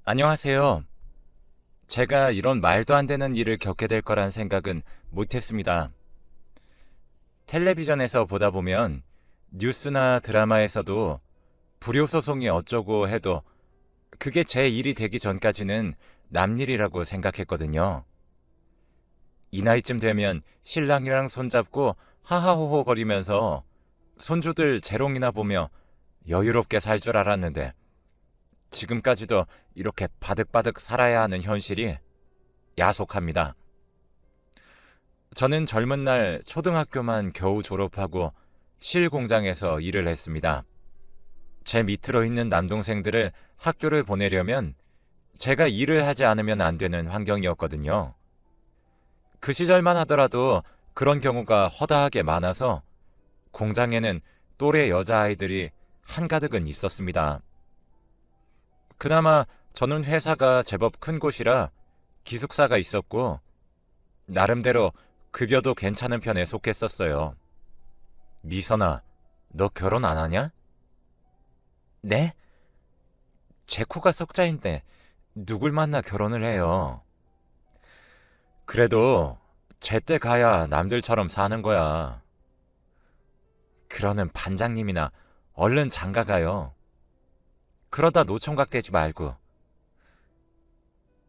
안녕하세요. 제가 이런 말도 안 되는 일을 겪게 될 거란 생각은 못 했습니다. 텔레비전에서 보다 보면 뉴스나 드라마에서도 불효소송이 어쩌고 해도 그게 제 일이 되기 전까지는 남일이라고 생각했거든요. 이 나이쯤 되면 신랑이랑 손잡고 하하호호 거리면서 손주들 재롱이나 보며 여유롭게 살 줄 알았는데 지금까지도 이렇게 바득바득 살아야 하는 현실이 야속합니다. 저는 젊은 날 초등학교만 겨우 졸업하고 실 공장에서 일을 했습니다. 제 밑으로 있는 남동생들을 학교를 보내려면 제가 일을 하지 않으면 안 되는 환경이었거든요. 그 시절만 하더라도 그런 경우가 허다하게 많아서 공장에는 또래 여자아이들이 한가득은 있었습니다. 그나마 저는 회사가 제법 큰 곳이라 기숙사가 있었고 나름대로 급여도 괜찮은 편에 속했었어요. 미선아, 너 결혼 안 하냐? 네? 제 코가 석자인데 누굴 만나 결혼을 해요. 그래도 제때 가야 남들처럼 사는 거야. 그러는 반장님이나 얼른 장가가요. 그러다 노총각 되지 말고.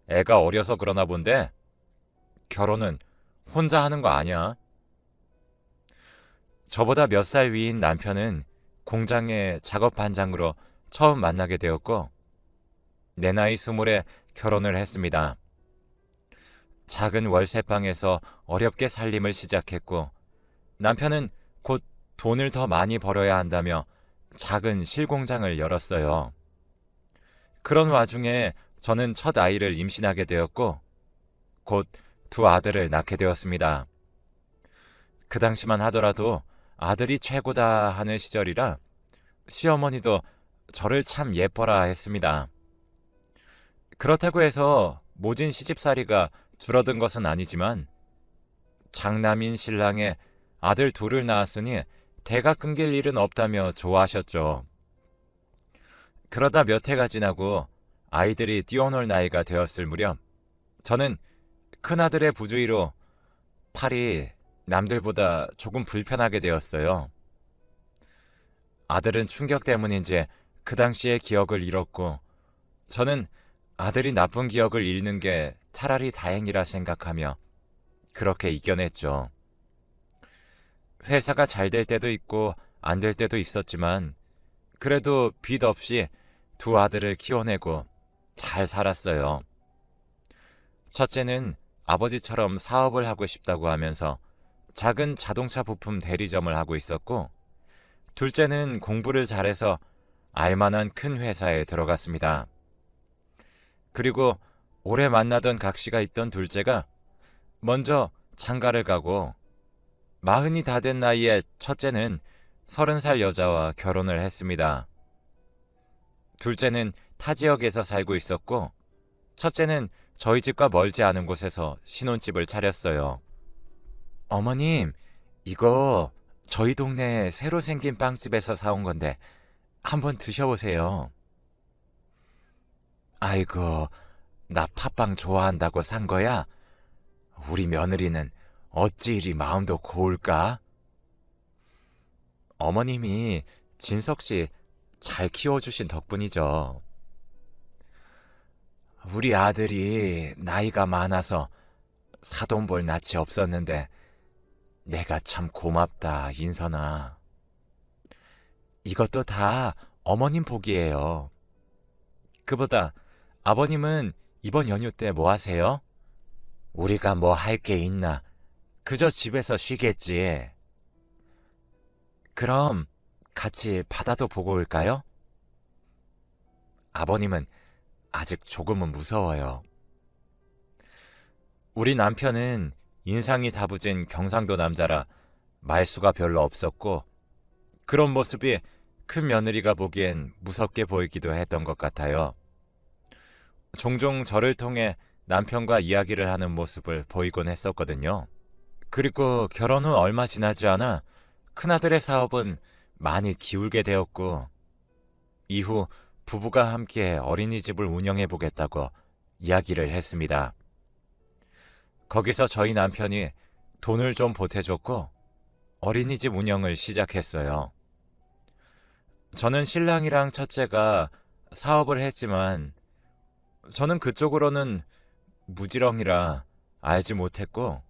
애가 어려서 그러나 본데 결혼은 혼자 하는 거 아니야. 저보다 몇 살 위인 남편은 공장의 작업 반장으로 처음 만나게 되었고 내 나이 20에 결혼을 했습니다. 작은 월세방에서 어렵게 살림을 시작했고 남편은 곧 돈을 더 많이 벌어야 한다며 작은 실공장을 열었어요. 그런 와중에 저는 첫 아이를 임신하게 되었고 곧 두 아들을 낳게 되었습니다. 그 당시만 하더라도 아들이 최고다 하는 시절이라 시어머니도 저를 참 예뻐라 했습니다. 그렇다고 해서 모진 시집살이가 줄어든 것은 아니지만 장남인 신랑에 아들 둘을 낳았으니 대가 끊길 일은 없다며 좋아하셨죠. 그러다 몇 해가 지나고 아이들이 뛰어놀 나이가 되었을 무렵 저는 큰아들의 부주의로 팔이 남들보다 조금 불편하게 되었어요. 아들은 충격 때문인지 그 당시의 기억을 잃었고 저는 아들이 나쁜 기억을 잃는 게 차라리 다행이라 생각하며 그렇게 이겨냈죠. 회사가 잘 될 때도 있고 안 될 때도 있었지만 그래도 빚 없이 두 아들을 키워내고 잘 살았어요. 첫째는 아버지처럼 사업을 하고 싶다고 하면서 작은 자동차 부품 대리점을 하고 있었고 둘째는 공부를 잘해서 알만한 큰 회사에 들어갔습니다. 그리고 오래 만나던 각시가 있던 둘째가 먼저 장가를 가고 40이 다 된 나이에 첫째는 30살 여자와 결혼을 했습니다. 둘째는 타 지역에서 살고 있었고 첫째는 저희 집과 멀지 않은 곳에서 신혼집을 차렸어요. 어머님, 이거 저희 동네에 새로 생긴 빵집에서 사온 건데 한번 드셔보세요. 아이고, 나 팥빵 좋아한다고 산 거야? 우리 며느리는 어찌 이리 마음도 고울까? 어머님이 진석 씨 잘 키워주신 덕분이죠. 우리 아들이 나이가 많아서 사돈 볼 낯이 없었는데 내가 참 고맙다, 인선아. 이것도 다 어머님 복이에요. 그보다 아버님은 이번 연휴 때 뭐 하세요? 우리가 뭐 할 게 있나? 그저 집에서 쉬겠지. 그럼 같이 바다도 보고 올까요? 아버님은 아직 조금은 무서워요. 우리 남편은 인상이 다부진 경상도 남자라 말수가 별로 없었고 그런 모습이 큰 며느리가 보기엔 무섭게 보이기도 했던 것 같아요. 종종 저를 통해 남편과 이야기를 하는 모습을 보이곤 했었거든요. 그리고 결혼 후 얼마 지나지 않아 큰아들의 사업은 많이 기울게 되었고 이후 부부가 함께 어린이집을 운영해 보겠다고 이야기를 했습니다. 거기서 저희 남편이 돈을 좀 보태줬고 어린이집 운영을 시작했어요. 저는 신랑이랑 첫째가 사업을 했지만 저는 그쪽으로는 무지렁이라 알지 못했고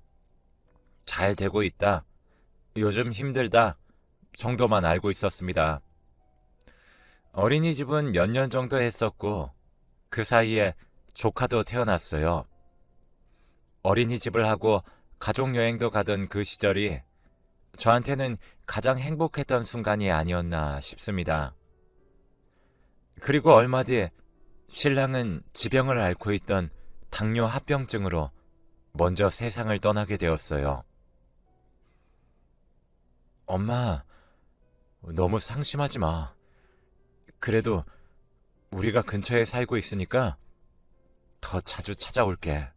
잘 되고 있다, 요즘 힘들다 정도만 알고 있었습니다. 어린이집은 몇 년 정도 했었고 그 사이에 조카도 태어났어요. 어린이집을 하고 가족여행도 가던 그 시절이 저한테는 가장 행복했던 순간이 아니었나 싶습니다. 그리고 얼마 뒤 신랑은 지병을 앓고 있던 당뇨 합병증으로 먼저 세상을 떠나게 되었어요. 엄마, 너무 상심하지 마. 그래도 우리가 근처에 살고 있으니까 더 자주 찾아올게.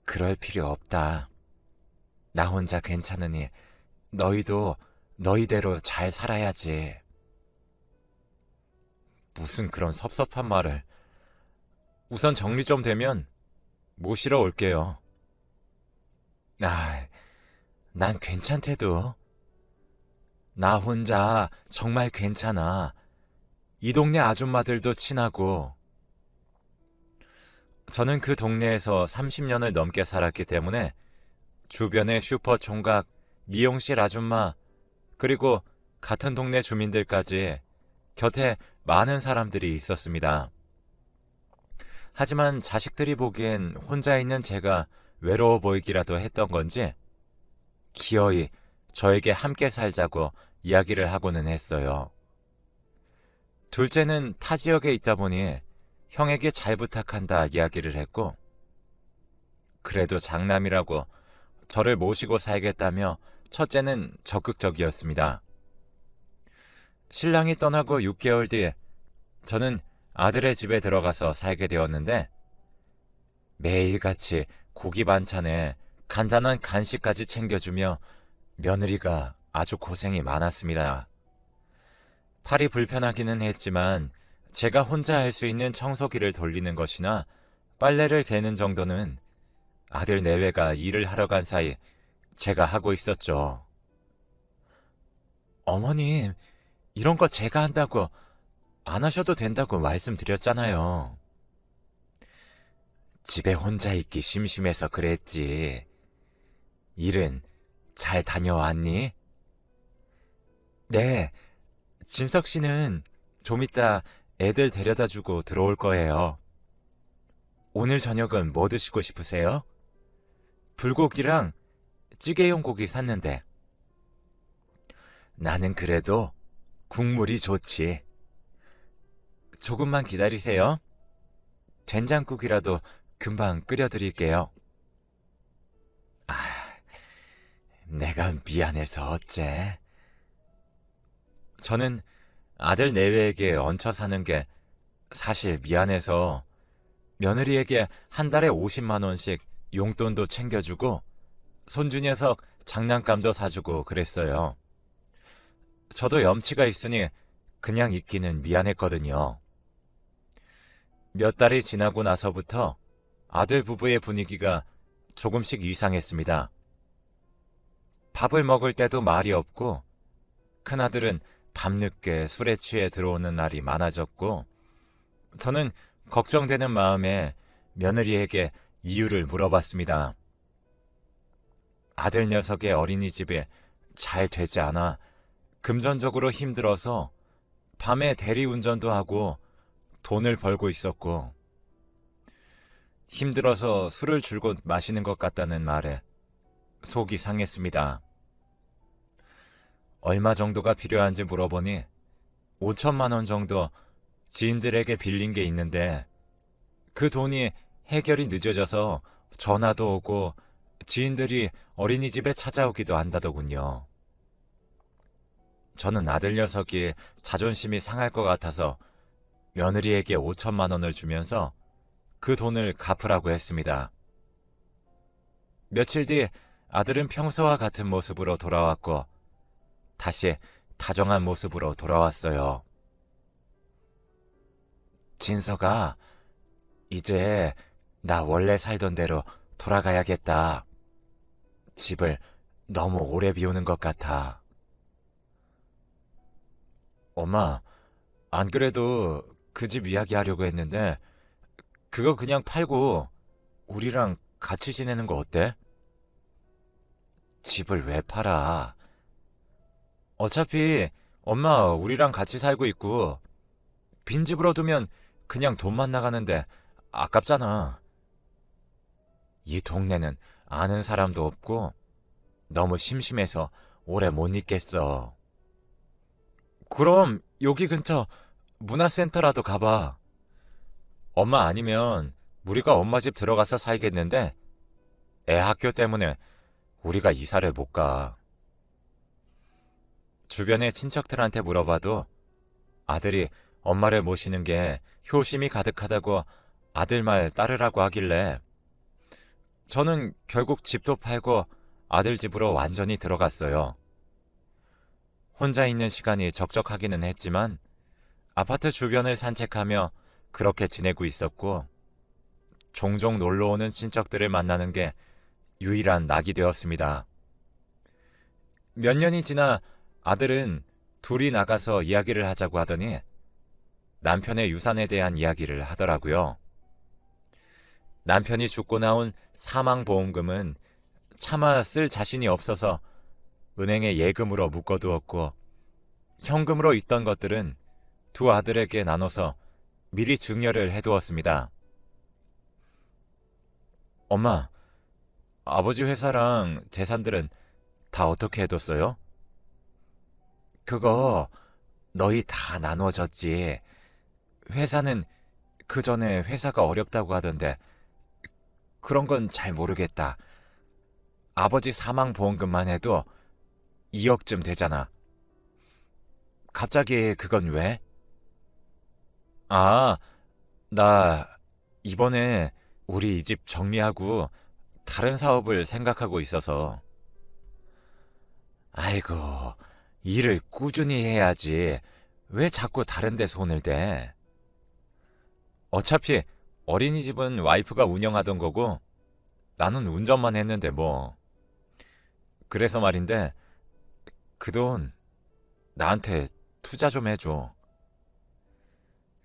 그럴 필요 없다. 나 혼자 괜찮으니 너희도 너희대로 잘 살아야지. 무슨 그런 섭섭한 말을. 우선 정리 좀 되면 모시러 올게요. 난 괜찮대도. 나 혼자 정말 괜찮아. 이 동네 아줌마들도 친하고. 저는 그 동네에서 30년을 넘게 살았기 때문에 주변의 슈퍼 총각, 미용실 아줌마, 그리고 같은 동네 주민들까지 곁에 많은 사람들이 있었습니다. 하지만 자식들이 보기엔 혼자 있는 제가 외로워 보이기라도 했던 건지 기어이 저에게 함께 살자고 이야기를 하고는 했어요. 둘째는 타 지역에 있다 보니 형에게 잘 부탁한다 이야기를 했고, 그래도 장남이라고 저를 모시고 살겠다며 첫째는 적극적이었습니다. 신랑이 떠나고 6개월 뒤 저는 아들의 집에 들어가서 살게 되었는데 매일같이 고기 반찬에 간단한 간식까지 챙겨주며 며느리가 아주 고생이 많았습니다. 팔이 불편하기는 했지만 제가 혼자 할 수 있는 청소기를 돌리는 것이나 빨래를 개는 정도는 아들 내외가 일을 하러 간 사이 제가 하고 있었죠. 어머님, 이런 거 제가 한다고 안 하셔도 된다고 말씀드렸잖아요. 집에 혼자 있기 심심해서 그랬지. 일은 잘 다녀왔니? 네, 진석 씨는 좀 이따 애들 데려다주고 들어올 거예요. 오늘 저녁은 뭐 드시고 싶으세요? 불고기랑 찌개용 고기 샀는데. 나는 그래도 국물이 좋지. 조금만 기다리세요. 된장국이라도 금방 끓여드릴게요. 내가 미안해서 어째. 저는 아들 내외에게 얹혀 사는 게 사실 미안해서 며느리에게 한 달에 50만 원씩 용돈도 챙겨주고 손주 녀석 장난감도 사주고 그랬어요. 저도 염치가 있으니 그냥 있기는 미안했거든요. 몇 달이 지나고 나서부터 아들 부부의 분위기가 조금씩 이상했습니다. 밥을 먹을 때도 말이 없고 큰아들은 밤늦게 술에 취해 들어오는 날이 많아졌고, 저는 걱정되는 마음에 며느리에게 이유를 물어봤습니다. 아들 녀석의 어린이집에 잘 되지 않아 금전적으로 힘들어서 밤에 대리운전도 하고 돈을 벌고 있었고, 힘들어서 술을 줄곧 마시는 것 같다는 말에 속이 상했습니다. 얼마 정도가 필요한지 물어보니 5천만 원 정도 지인들에게 빌린 게 있는데 그 돈이 해결이 늦어져서 전화도 오고 지인들이 어린이집에 찾아오기도 한다더군요. 저는 아들 녀석이 자존심이 상할 것 같아서 며느리에게 5천만 원을 주면서 그 돈을 갚으라고 했습니다. 며칠 뒤 아들은 평소와 같은 모습으로 돌아왔고 다시 다정한 모습으로 돌아왔어요. 진서가, 이제 나 원래 살던 대로 돌아가야겠다. 집을 너무 오래 비우는 것 같아. 엄마, 안 그래도 그 집 이야기하려고 했는데 그거 그냥 팔고 우리랑 같이 지내는 거 어때? 집을 왜 팔아? 어차피 엄마 우리랑 같이 살고 있고 빈집으로 두면 그냥 돈만 나가는데 아깝잖아. 이 동네는 아는 사람도 없고 너무 심심해서 오래 못 있겠어. 그럼 여기 근처 문화센터라도 가봐. 엄마 아니면 우리가 엄마 집 들어가서 살겠는데 애 학교 때문에 우리가 이사를 못 가. 주변의 친척들한테 물어봐도 아들이 엄마를 모시는 게 효심이 가득하다고 아들 말 따르라고 하길래 저는 결국 집도 팔고 아들 집으로 완전히 들어갔어요. 혼자 있는 시간이 적적하기는 했지만 아파트 주변을 산책하며 그렇게 지내고 있었고 종종 놀러오는 친척들을 만나는 게 유일한 낙이 되었습니다. 몇 년이 지나 아들은 둘이 나가서 이야기를 하자고 하더니 남편의 유산에 대한 이야기를 하더라고요. 남편이 죽고 나온 사망보험금은 차마 쓸 자신이 없어서 은행에 예금으로 묶어두었고 현금으로 있던 것들은 두 아들에게 나눠서 미리 증여를 해두었습니다. 엄마, 아버지 회사랑 재산들은 다 어떻게 해뒀어요? 그거 너희 다 나눠졌지. 회사는 그 전에 회사가 어렵다고 하던데 그런 건 잘 모르겠다. 아버지 사망보험금만 해도 2억쯤 되잖아. 갑자기 그건 왜? 아, 나 이번에 우리 이 집 정리하고 다른 사업을 생각하고 있어서. 아이고, 일을 꾸준히 해야지. 왜 자꾸 다른 데 손을 대? 어차피 어린이집은 와이프가 운영하던 거고 나는 운전만 했는데 뭐. 그래서 말인데 그 돈 나한테 투자 좀 해줘.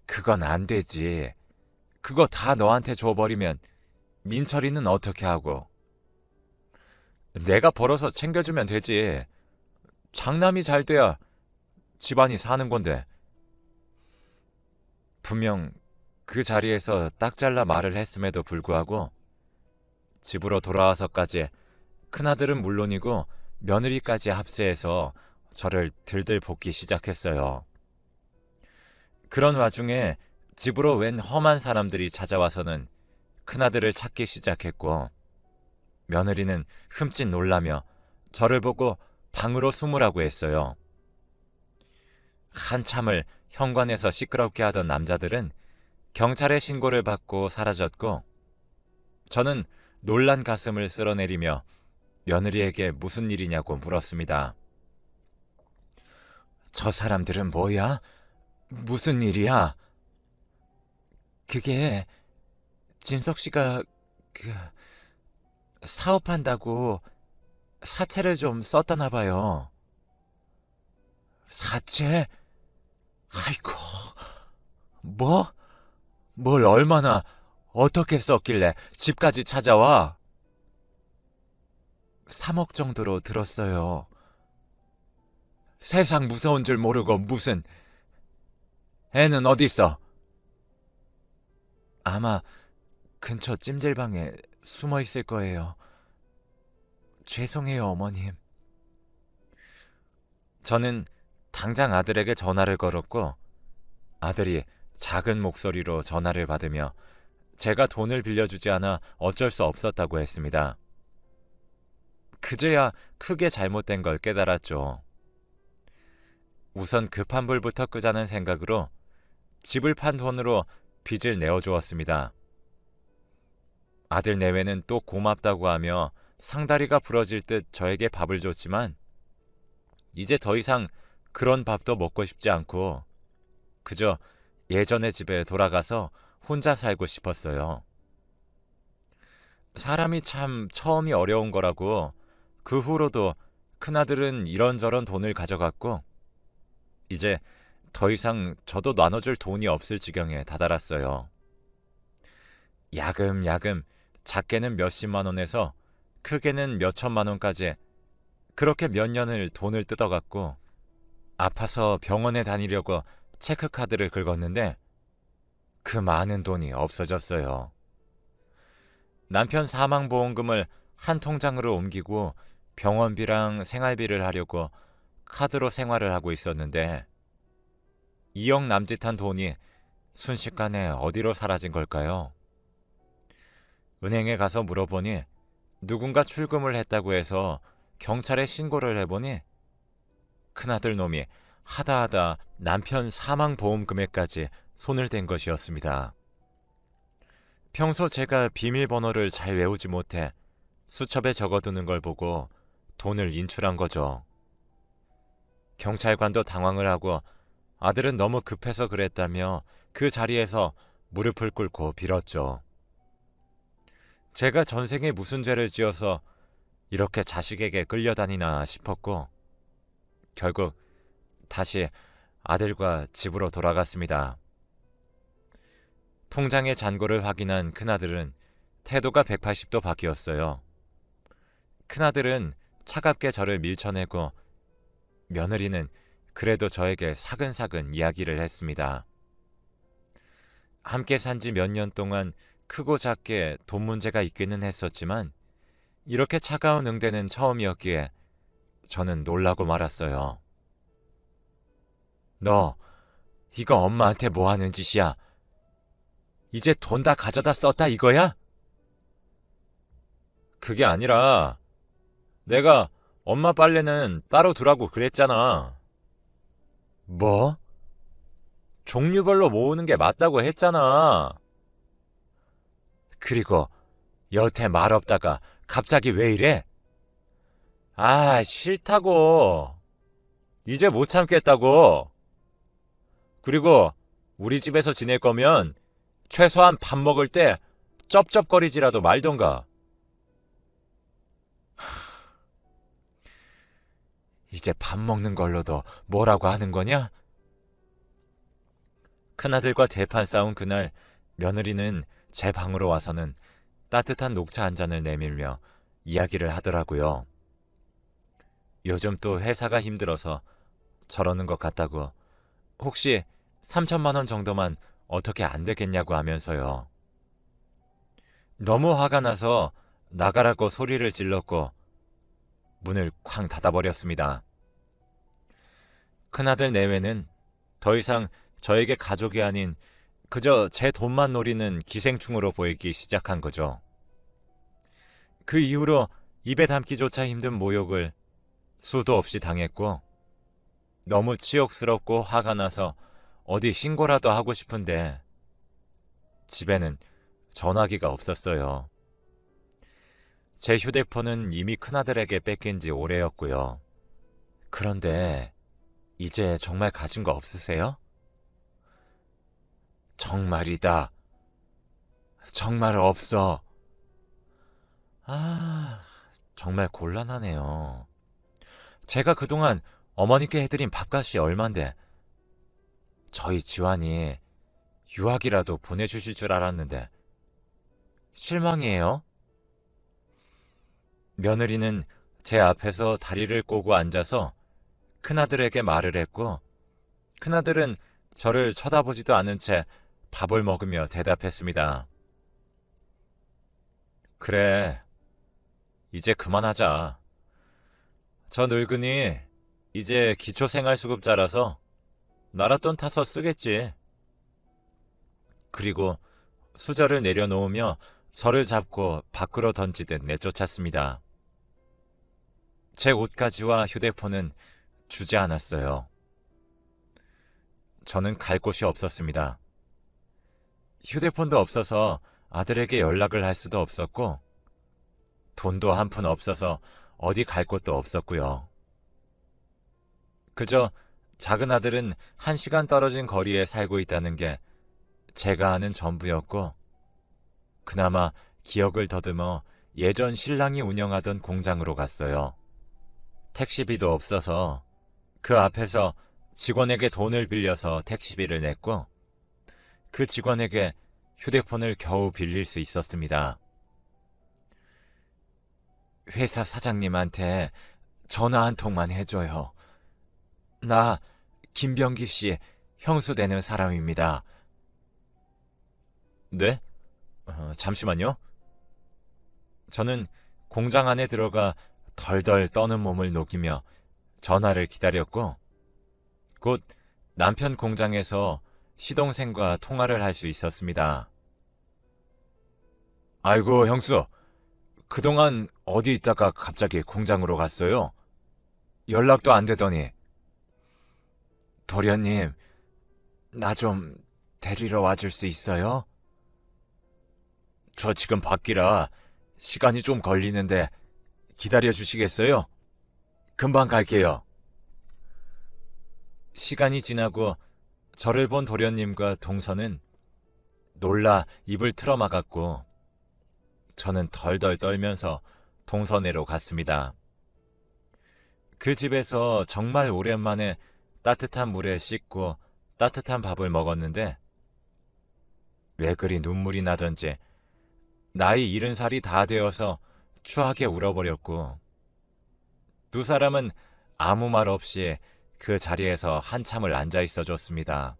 그건 안 되지. 그거 다 너한테 줘버리면 민철이는 어떻게 하고. 내가 벌어서 챙겨주면 되지. 장남이 잘 돼야 집안이 사는 건데. 분명 그 자리에서 딱 잘라 말을 했음에도 불구하고 집으로 돌아와서까지 큰아들은 물론이고 며느리까지 합세해서 저를 들들 볶기 시작했어요. 그런 와중에 집으로 웬 험한 사람들이 찾아와서는 큰아들을 찾기 시작했고 며느리는 흠칫 놀라며 저를 보고 방으로 숨으라고 했어요. 한참을 현관에서 시끄럽게 하던 남자들은 경찰에 신고를 받고 사라졌고 저는 놀란 가슴을 쓸어내리며 며느리에게 무슨 일이냐고 물었습니다. 저 사람들은 뭐야? 무슨 일이야? 그게 진석 씨가 사업한다고 사채를 좀 썼다나 봐요. 사채? 아이고, 뭐? 뭘 얼마나 어떻게 썼길래 집까지 찾아와? 3억 정도로 들었어요. 세상 무서운 줄 모르고 무슨. 애는 어디 있어? 아마 근처 찜질방에 숨어 있을 거예요. 죄송해요, 어머님. 저는 당장 아들에게 전화를 걸었고 아들이 작은 목소리로 전화를 받으며 제가 돈을 빌려주지 않아 어쩔 수 없었다고 했습니다. 그제야 크게 잘못된 걸 깨달았죠. 우선 급한 불부터 끄자는 생각으로 집을 판 돈으로 빚을 내어주었습니다. 아들 내외는 또 고맙다고 하며 상다리가 부러질 듯 저에게 밥을 줬지만 이제 더 이상 그런 밥도 먹고 싶지 않고 그저 예전의 집에 돌아가서 혼자 살고 싶었어요. 사람이 참 처음이 어려운 거라고 그 후로도 큰아들은 이런저런 돈을 가져갔고 이제 더 이상 저도 나눠줄 돈이 없을 지경에 다다랐어요. 야금야금 작게는 몇십만 원에서 크게는 몇천만 원까지 그렇게 몇 년을 돈을 뜯어갔고 아파서 병원에 다니려고 체크카드를 긁었는데 그 많은 돈이 없어졌어요. 남편 사망보험금을 한 통장으로 옮기고 병원비랑 생활비를 하려고 카드로 생활을 하고 있었는데 2억 남짓한 돈이 순식간에 어디로 사라진 걸까요? 은행에 가서 물어보니 누군가 출금을 했다고 해서 경찰에 신고를 해보니 큰아들 놈이 하다하다 남편 사망보험금에까지 손을 댄 것이었습니다. 평소 제가 비밀번호를 잘 외우지 못해 수첩에 적어두는 걸 보고 돈을 인출한 거죠. 경찰관도 당황을 하고 아들은 너무 급해서 그랬다며 그 자리에서 무릎을 꿇고 빌었죠. 제가 전생에 무슨 죄를 지어서 이렇게 자식에게 끌려다니나 싶었고 결국 다시 아들과 집으로 돌아갔습니다. 통장의 잔고를 확인한 큰아들은 태도가 180도 바뀌었어요. 큰아들은 차갑게 저를 밀쳐내고 며느리는 그래도 저에게 사근사근 이야기를 했습니다. 함께 산 지 몇 년 동안 크고 작게 돈 문제가 있기는 했었지만 이렇게 차가운 응대는 처음이었기에 저는 놀라고 말았어요. 너 이거 엄마한테 뭐 하는 짓이야? 이제 돈 다 가져다 썼다 이거야? 그게 아니라 내가 엄마 빨래는 따로 두라고 그랬잖아. 뭐? 종류별로 모으는 게 맞다고 했잖아. 그리고 여태 말 없다가 갑자기 왜 이래? 아, 싫다고. 이제 못 참겠다고. 그리고 우리 집에서 지낼 거면 최소한 밥 먹을 때 쩝쩝거리지라도 말던가. 이제 밥 먹는 걸로도 뭐라고 하는 거냐? 큰아들과 대판 싸운 그날 며느리는 제 방으로 와서는 따뜻한 녹차 한 잔을 내밀며 이야기를 하더라고요. 요즘 또 회사가 힘들어서 저러는 것 같다고. 혹시 3천만 원 정도만 어떻게 안 되겠냐고 하면서요. 너무 화가 나서 나가라고 소리를 질렀고 문을 쾅 닫아버렸습니다. 큰아들 내외는 더 이상 저에게 가족이 아닌 그저 제 돈만 노리는 기생충으로 보이기 시작한 거죠. 그 이후로 입에 담기조차 힘든 모욕을 수도 없이 당했고 너무 치욕스럽고 화가 나서 어디 신고라도 하고 싶은데 집에는 전화기가 없었어요. 제 휴대폰은 이미 큰아들에게 뺏긴 지 오래였고요. 그런데 이제 정말 가진 거 없으세요? 정말이다. 정말 없어. 아, 정말 곤란하네요. 제가 그동안 어머니께 해드린 밥값이 얼만데 저희 지환이 유학이라도 보내주실 줄 알았는데 실망이에요. 며느리는 제 앞에서 다리를 꼬고 앉아서 큰아들에게 말을 했고 큰아들은 저를 쳐다보지도 않은 채 밥을 먹으며 대답했습니다. 그래, 이제 그만하자. 저 늙은이 이제 기초생활수급자라서 나랏돈 타서 쓰겠지. 그리고 수저를 내려놓으며 저를 잡고 밖으로 던지듯 내쫓았습니다. 제 옷가지와 휴대폰은 주지 않았어요. 저는 갈 곳이 없었습니다. 휴대폰도 없어서 아들에게 연락을 할 수도 없었고 돈도 한 푼 없어서 어디 갈 곳도 없었고요. 그저 작은 아들은 1시간 떨어진 거리에 살고 있다는 게 제가 아는 전부였고, 그나마 기억을 더듬어 예전 신랑이 운영하던 공장으로 갔어요. 택시비도 없어서 그 앞에서 직원에게 돈을 빌려서 택시비를 냈고, 그 직원에게 휴대폰을 겨우 빌릴 수 있었습니다. 회사 사장님한테 전화 한 통만 해줘요. 나 김병기 씨 형수 되는 사람입니다. 네? 잠시만요. 저는 공장 안에 들어가 덜덜 떠는 몸을 녹이며 전화를 기다렸고, 곧 남편 공장에서 시동생과 통화를 할 수 있었습니다. 아이고, 형수. 그동안 어디 있다가 갑자기 공장으로 갔어요? 연락도 안 되더니. 도련님, 나 좀 데리러 와줄 수 있어요? 저 지금 밖이라 시간이 좀 걸리는데 기다려 주시겠어요? 금방 갈게요. 시간이 지나고 저를 본 도련님과 동서는 놀라 입을 틀어막았고, 저는 덜덜 떨면서 동서내로 갔습니다. 그 집에서 정말 오랜만에 따뜻한 물에 씻고 따뜻한 밥을 먹었는데, 왜 그리 눈물이 나던지 나이 70살이 다 되어서 추하게 울어버렸고, 두 사람은 아무 말 없이 그 자리에서 한참을 앉아 있어 줬습니다.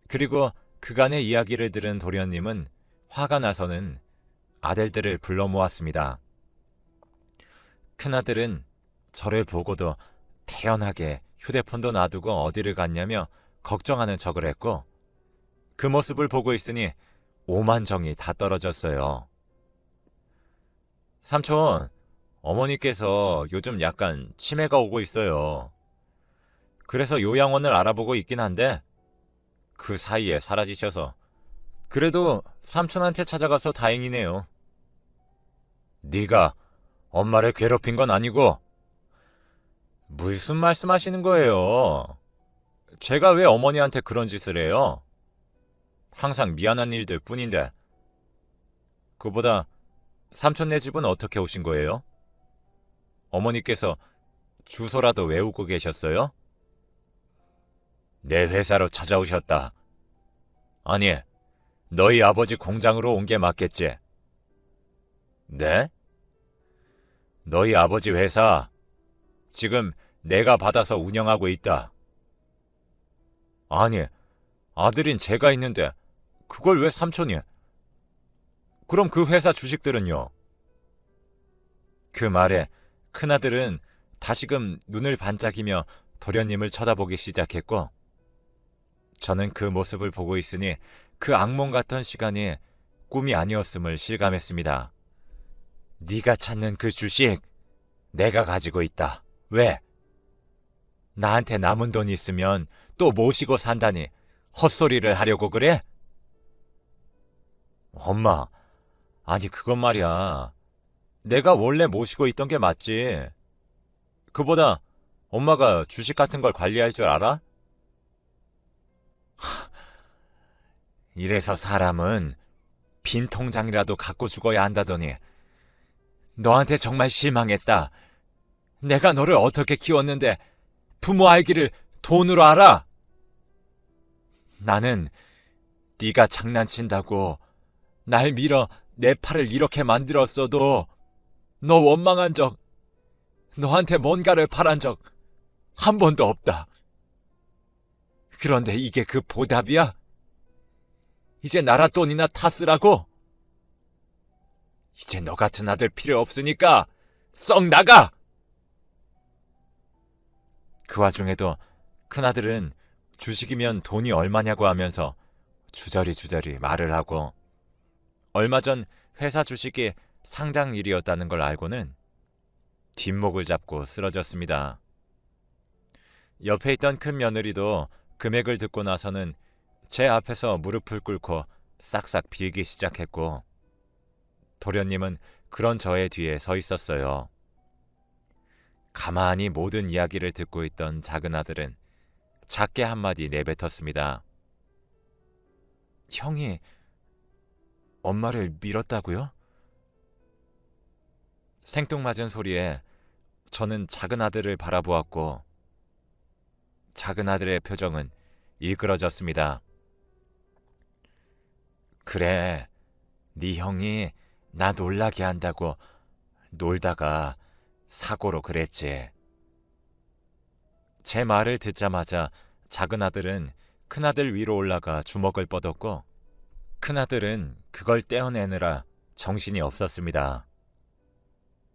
그리고 그간의 이야기를 들은 도련님은 화가 나서는 아들들을 불러 모았습니다. 큰아들은 저를 보고도 태연하게 휴대폰도 놔두고 어디를 갔냐며 걱정하는 척을 했고, 그 모습을 보고 있으니 오만정이 다 떨어졌어요. 삼촌, 어머니께서 요즘 약간 치매가 오고 있어요. 그래서 요양원을 알아보고 있긴 한데 그 사이에 사라지셔서, 그래도 삼촌한테 찾아가서 다행이네요. 네가 엄마를 괴롭힌 건 아니고. 무슨 말씀하시는 거예요? 제가 왜 어머니한테 그런 짓을 해요? 항상 미안한 일들 뿐인데. 그보다 삼촌네 집은 어떻게 오신 거예요? 어머니께서 주소라도 외우고 계셨어요? 내 회사로 찾아오셨다. 아니, 너희 아버지 공장으로 온 게 맞겠지? 네? 너희 아버지 회사 지금 내가 받아서 운영하고 있다. 아니, 아들인 제가 있는데 그걸 왜 삼촌이? 그럼 그 회사 주식들은요? 그 말에 큰아들은 다시금 눈을 반짝이며 도련님을 쳐다보기 시작했고, 저는 그 모습을 보고 있으니 그 악몽 같던 시간이 꿈이 아니었음을 실감했습니다. 네가 찾는 그 주식 내가 가지고 있다. 왜? 나한테 남은 돈 있으면 또 모시고 산다니 헛소리를 하려고 그래? 엄마, 아니 그건 말이야. 내가 원래 모시고 있던 게 맞지. 그보다 엄마가 주식 같은 걸 관리할 줄 알아? 이래서 사람은 빈 통장이라도 갖고 죽어야 한다더니. 너한테 정말 실망했다. 내가 너를 어떻게 키웠는데 부모 알기를 돈으로 알아? 나는 네가 장난친다고 날 밀어 내 팔을 이렇게 만들었어도 너 원망한 적, 너한테 뭔가를 바란 적 한 번도 없다. 그런데 이게 그 보답이야? 이제 나라 돈이나 다 쓰라고? 이제 너 같은 아들 필요 없으니까 썩 나가! 그 와중에도 큰아들은 주식이면 돈이 얼마냐고 하면서 주저리 말을 하고, 얼마 전 회사 주식이 상장일이었다는 걸 알고는 뒷목을 잡고 쓰러졌습니다. 옆에 있던 큰 며느리도 금액을 듣고 나서는 제 앞에서 무릎을 꿇고 싹싹 빌기 시작했고, 도련님은 그런 저의 뒤에 서 있었어요. 가만히 모든 이야기를 듣고 있던 작은 아들은 작게 한마디 내뱉었습니다. 형이 엄마를 밀었다고요? 생뚱맞은 소리에 저는 작은 아들을 바라보았고 작은 아들의 표정은 일그러졌습니다. 그래, 네 형이 나 놀라게 한다고 놀다가 사고로 그랬지. 제 말을 듣자마자 작은 아들은 큰아들 위로 올라가 주먹을 뻗었고 큰아들은 그걸 떼어내느라 정신이 없었습니다.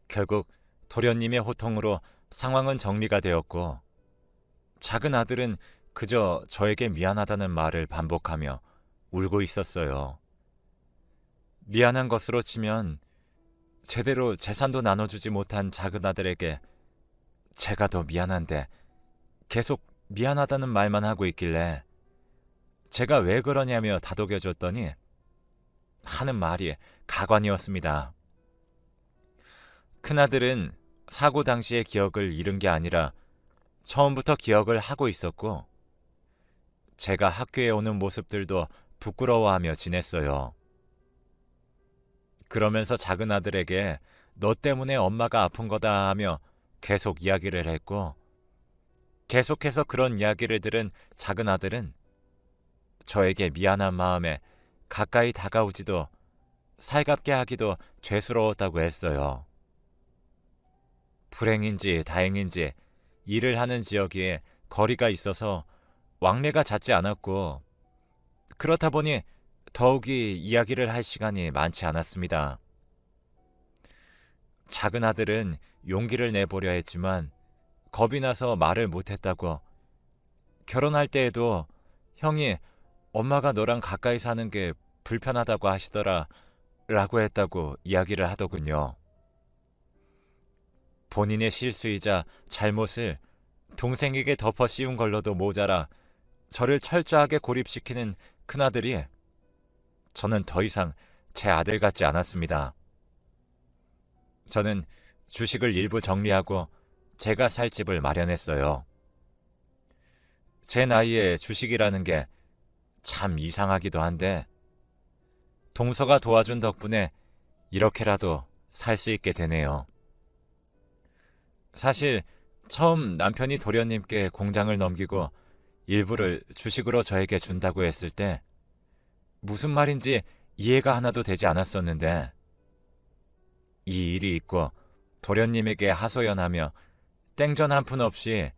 결국 도련님의 호통으로 상황은 정리가 되었고 작은 아들은 그저 저에게 미안하다는 말을 반복하며 울고 있었어요. 미안한 것으로 치면 제대로 재산도 나눠주지 못한 작은 아들에게 제가 더 미안한데 계속 미안하다는 말만 하고 있길래 제가 왜 그러냐며 다독여줬더니 하는 말이 가관이었습니다. 큰아들은 사고 당시의 기억을 잃은 게 아니라 처음부터 기억을 하고 있었고 제가 학교에 오는 모습들도 부끄러워하며 지냈어요. 그러면서 작은 아들에게 너 때문에 엄마가 아픈 거다 하며 계속 이야기를 했고 계속해서 그런 이야기를 들은 작은 아들은 저에게 미안한 마음에 가까이 다가오지도 살갑게 하기도 죄스러웠다고 했어요. 불행인지 다행인지 일을 하는 지역이 거리가 있어서 왕래가 잦지 않았고 그렇다 보니 더욱이 이야기를 할 시간이 많지 않았습니다. 작은 아들은 용기를 내보려 했지만 겁이 나서 말을 못했다고 결혼할 때에도 형이 엄마가 너랑 가까이 사는 게 불편하다고 하시더라 라고 했다고 이야기를 하더군요. 본인의 실수이자 잘못을 동생에게 덮어 씌운 걸로도 모자라 저를 철저하게 고립시키는 큰아들이 저는 더 이상 제 아들 같지 않았습니다. 저는 주식을 일부 정리하고 제가 살 집을 마련했어요. 제 나이에 주식이라는 게 참 이상하기도 한데 동서가 도와준 덕분에 이렇게라도 살 수 있게 되네요. 사실 처음 남편이 도련님께 공장을 넘기고 일부를 주식으로 저에게 준다고 했을 때 무슨 말인지 이해가 하나도 되지 않았었는데 이 일이 있고 도련님에게 하소연하며 땡전 한 푼 없이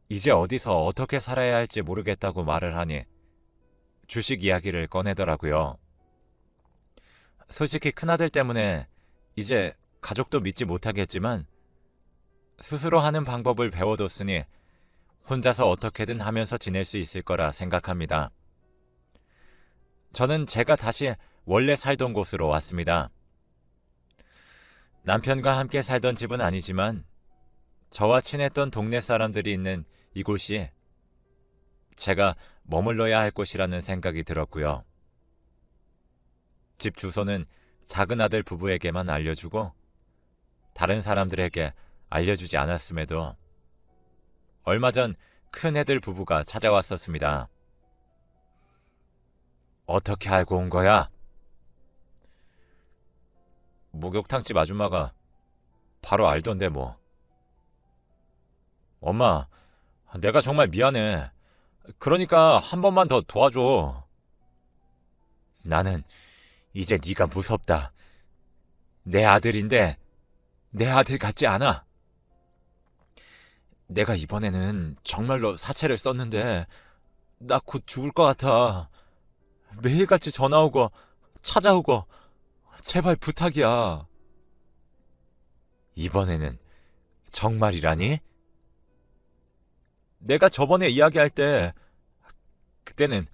이제 어디서 어떻게 살아야 할지 모르겠다고 말을 하니 주식 이야기를 꺼내더라고요. 솔직히 큰아들 때문에 이제 가족도 믿지 못하겠지만 스스로 하는 방법을 배워뒀으니 혼자서 어떻게든 하면서 지낼 수 있을 거라 생각합니다. 저는 제가 다시 원래 살던 곳으로 왔습니다. 남편과 함께 살던 집은 아니지만 저와 친했던 동네 사람들이 있는 이곳이 제가 머물러야 할 곳이라는 생각이 들었고요. 집 주소는 작은 아들 부부에게만 알려주고 다른 사람들에게 알려주지 않았음에도 얼마 전 큰 애들 부부가 찾아왔었습니다. 어떻게 알고 온 거야? 목욕탕집 아줌마가 바로 알던데 뭐. 엄마, 내가 정말 미안해. 그러니까 한 번만 더 도와줘. 나는 이제 네가 무섭다. 내 아들인데 내 아들 같지 않아. 내가 이번에는 정말로 사채를 썼는데 나 곧 죽을 것 같아. 매일같이 전화 오고 찾아오고 제발 부탁이야. 이번에는 정말이라니? 내가 저번에 이야기할 때 그때는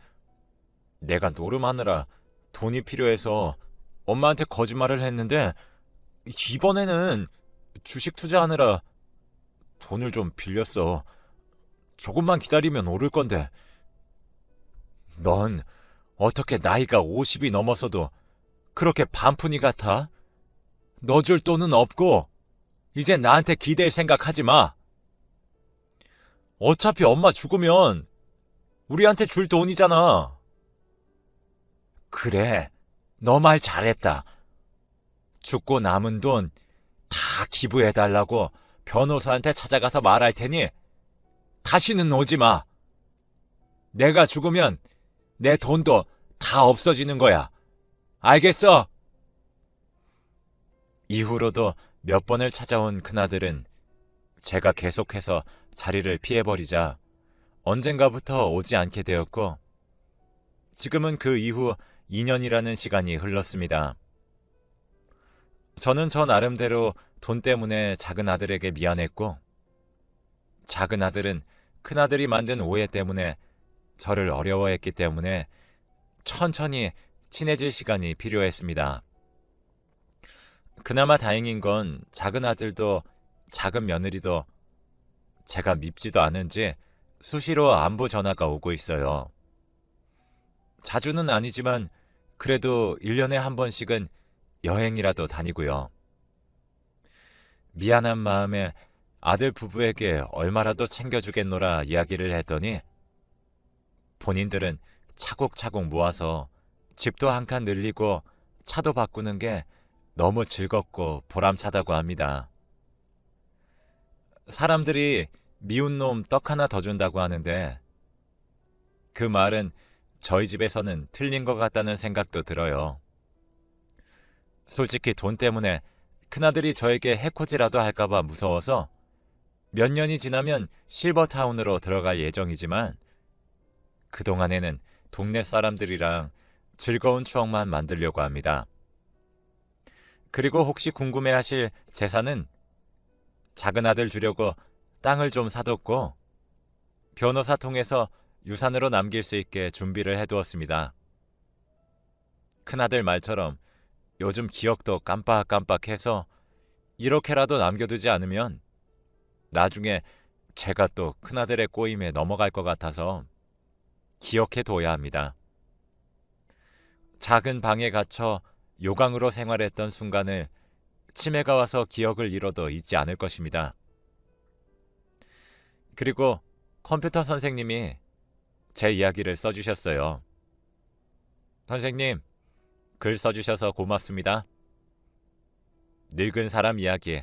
내가 노름하느라 돈이 필요해서 엄마한테 거짓말을 했는데 이번에는 주식 투자하느라 돈을 좀 빌렸어. 조금만 기다리면 오를 건데. 넌 어떻게 나이가 50이 넘어서도 그렇게 반푼이 같아? 너 줄 돈은 없고 이젠 나한테 기댈 생각하지 마. 어차피 엄마 죽으면 우리한테 줄 돈이잖아. 그래, 너 말 잘했다. 죽고 남은 돈 다 기부해달라고 변호사한테 찾아가서 말할 테니 다시는 오지 마. 내가 죽으면 내 돈도 다 없어지는 거야. 알겠어? 이후로도 몇 번을 찾아온 큰아들은 제가 계속해서 자리를 피해버리자 언젠가부터 오지 않게 되었고, 지금은 그 이후 2년이라는 시간이 흘렀습니다. 저는 저 나름대로 돈 때문에 작은 아들에게 미안했고, 작은 아들은 큰아들이 만든 오해 때문에 저를 어려워했기 때문에 천천히 친해질 시간이 필요했습니다. 그나마 다행인 건 작은 아들도 작은 며느리도 제가 밉지도 않은지 수시로 안부 전화가 오고 있어요. 자주는 아니지만 그래도 1년에 한 번씩은 여행이라도 다니고요. 미안한 마음에 아들 부부에게 얼마라도 챙겨주겠노라 이야기를 했더니 본인들은 차곡차곡 모아서 집도 한 칸 늘리고 차도 바꾸는 게 너무 즐겁고 보람차다고 합니다. 사람들이 미운 놈 떡 하나 더 준다고 하는데 그 말은 저희 집에서는 틀린 것 같다는 생각도 들어요. 솔직히 돈 때문에 큰아들이 저에게 해코지라도 할까봐 무서워서 몇 년이 지나면 실버타운으로 들어갈 예정이지만 그동안에는 동네 사람들이랑 즐거운 추억만 만들려고 합니다. 그리고 혹시 궁금해하실 재산은 작은 아들 주려고 땅을 좀 사뒀고 변호사 통해서 유산으로 남길 수 있게 준비를 해두었습니다. 큰아들 말처럼 요즘 기억도 깜빡깜빡해서 이렇게라도 남겨두지 않으면 나중에 제가 또 큰아들의 꼬임에 넘어갈 것 같아서 기억해둬야 합니다. 작은 방에 갇혀 요강으로 생활했던 순간을 치매가 와서 기억을 잃어도 잊지 않을 것입니다. 그리고 컴퓨터 선생님이 제 이야기를 써주셨어요. 선생님, 글 써주셔서 고맙습니다. 늙은 사람 이야기